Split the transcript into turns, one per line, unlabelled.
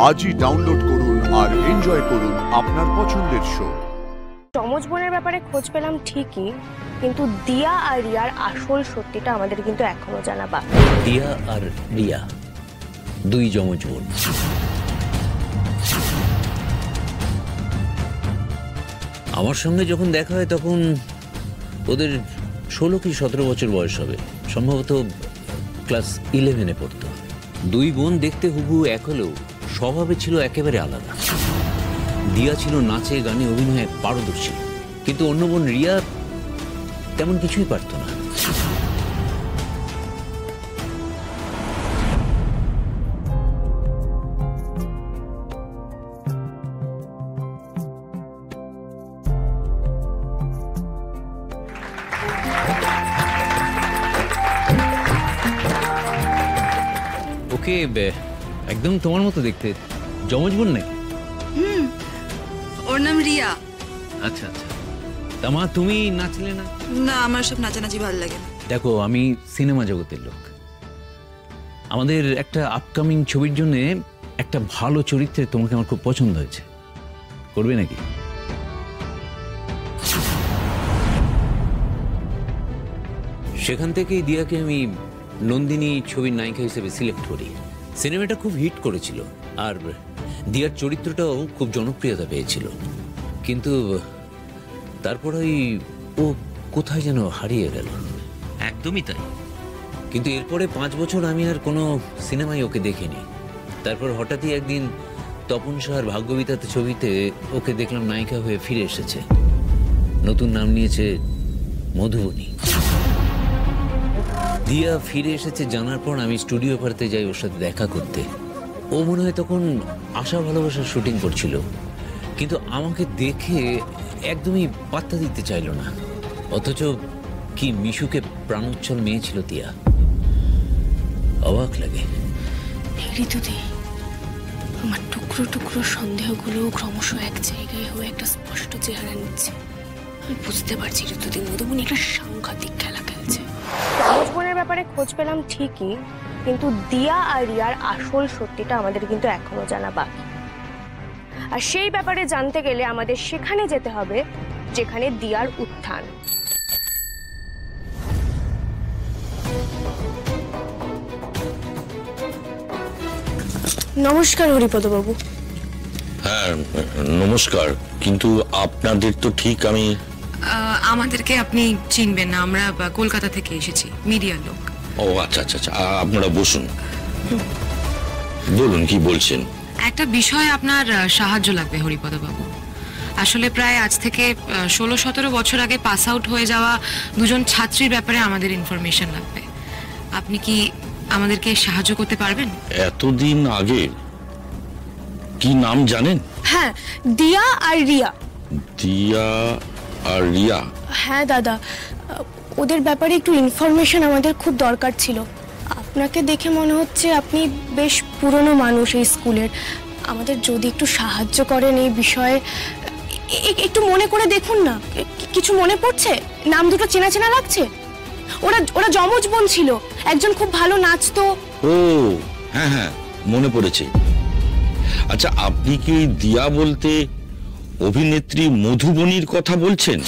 আজই ডাউনলোড করুন আর এনজয় করুন আপনার পছন্দের শো।
যমজ বোনের ব্যাপারে খোঁজ পেলাম ঠিকই, কিন্তু দিয়া আর রিয়ার আসল সত্যিটা আমাদের কিন্তু এখনো জানা বাকি।
দিয়া আর রিয়া দুই যমজ বোন। আমার সঙ্গে যখন দেখা হয় তখন ওদের 16 কি 17 বছর বয়স হবে, সম্ভবত ক্লাস 11-এ পড়তো। দুই বোন দেখতে হুবহু এক হলেও স্বভাবে ছিল একেবারে আলাদা। দিয়া ছিল নাচে গানে অভিনয়ে পারদর্শী, কিন্তু অন্য বোন রিয়া তেমন কিছুই পারত না। ওকে একদম তোমার মতো দেখতে, যমজ বোন নাকি?
ওর নাম রিয়া।
আচ্ছা আচ্ছা, তা মা তুমি নাচলে না?
না, আমার সব নাচানাচি ভালো লাগে না।
দেখো, আমি সিনেমা জগতের লোক। আমাদের একটা আপকামিং ছবির জন্য একটা ভালো চরিত্রে তোমাকে আমার খুব পছন্দ হয়েছে, করবে নাকি? সেখান থেকেই দিয়াকে আমি নন্দিনী ছবির নায়িকা হিসেবে সিলেক্ট করি। সিনেমাটা খুব হিট করেছিল আর দিয়ার চরিত্রটাও খুব জনপ্রিয়তা পেয়েছিল, কিন্তু তারপর ও কোথায় যেন হারিয়ে গেল। একদমই তাই। কিন্তু এরপরে 5 বছর আমি আর কোনো সিনেমায় ওকে দেখিনি। তারপর হঠাৎই একদিন তপন শাহর ভাগ্যবিধাতা ছবিতে ওকে দেখলাম নায়িকা হয়ে ফিরে এসেছে। নতুন নাম নিয়েছে মধুবনী। দিয়া ফিরে এসেছে জানার পর আমি স্টুডিও পাড়তে যাই ওর সাথে দেখা করতে। ও মনে হয় তখন আশা ভালোবাসার শুটিং করছিল, কিন্তু আমাকে দেখে একদমই পাত্তা দিতে চাইল না। অথচ কি মিশুকে প্রাণোচ্ছল মেয়ে ছিল দিয়া। অবাক লাগে।
ঋতুদি, আমার টুকরো টুকরো সন্দেহগুলো ক্রমশ এক জায়গায় হয়ে একটা স্পষ্ট চেহারা নিচ্ছে। আমি বুঝতে পারছি ঋতুদি মধুবনী একটা সাংঘাতিক খেলা খেলছে। যমজ বোনের ব্যাপারে খোঁজ পেলাম ঠিকই, কিন্তু দিয়া আর রিয়ার আসল সত্যিটা আমাদের কিন্তু এখনো জানা বাকি। আর সেই ব্যাপারে জানতে গেলে আমাদের সেখানে যেতে হবে যেখানে দিয়ার উত্থান। নমস্কার হরিপদ বাবু।
হ্যাঁ নমস্কার, কিন্তু আপনাদের তো ঠিক আমি
আমাদেরকে আপনি চিনবেন না, আমরা কলকাতা থেকে এসেছি, মিডিয়ার লোক।
ও আচ্ছা আচ্ছা আচ্ছা, আপনারা বসুন, বলুন কি বলছেন।
একটা বিষয় আপনার সাহায্য লাগবে হরিপদ বাবু। আসলে প্রায় আজ থেকে 16-17 বছর আগে পাস আউট হয়ে যাওয়া দুজন ছাত্রীর ব্যাপারে আমাদের ইনফরমেশন লাগবে। আপনি কি আমাদেরকে সাহায্য করতে পারবেন?
এতদিন আগে কি নাম জানেন?
হ্যাঁ, দিয়া আর রিয়া।
দিয়া আর রিয়া?
হ্যাঁ দাদা, ওদের ব্যাপারে একটু ইনফরমেশন আমাদের খুব দরকার ছিল। আপনাকে দেখে মনে হচ্ছে আপনি বেশ পুরনো মানুষ এই স্কুলের। আমাদের যদি একটু সাহায্য করেন এই বিষয়ে, একটু মনে করে দেখুন না। কিছু মনে পড়ছে? নাম দুটো চেনা চেনা লাগছে। ওরা যমজ বোন ছিল, একজন খুব ভালো নাচতো।
ও হ্যাঁ হ্যাঁ, মনে পড়েছে। আচ্ছা, আপনি কি দিয়া বলতে অভিনেত্রী মধুবনীর কথা বলছেন?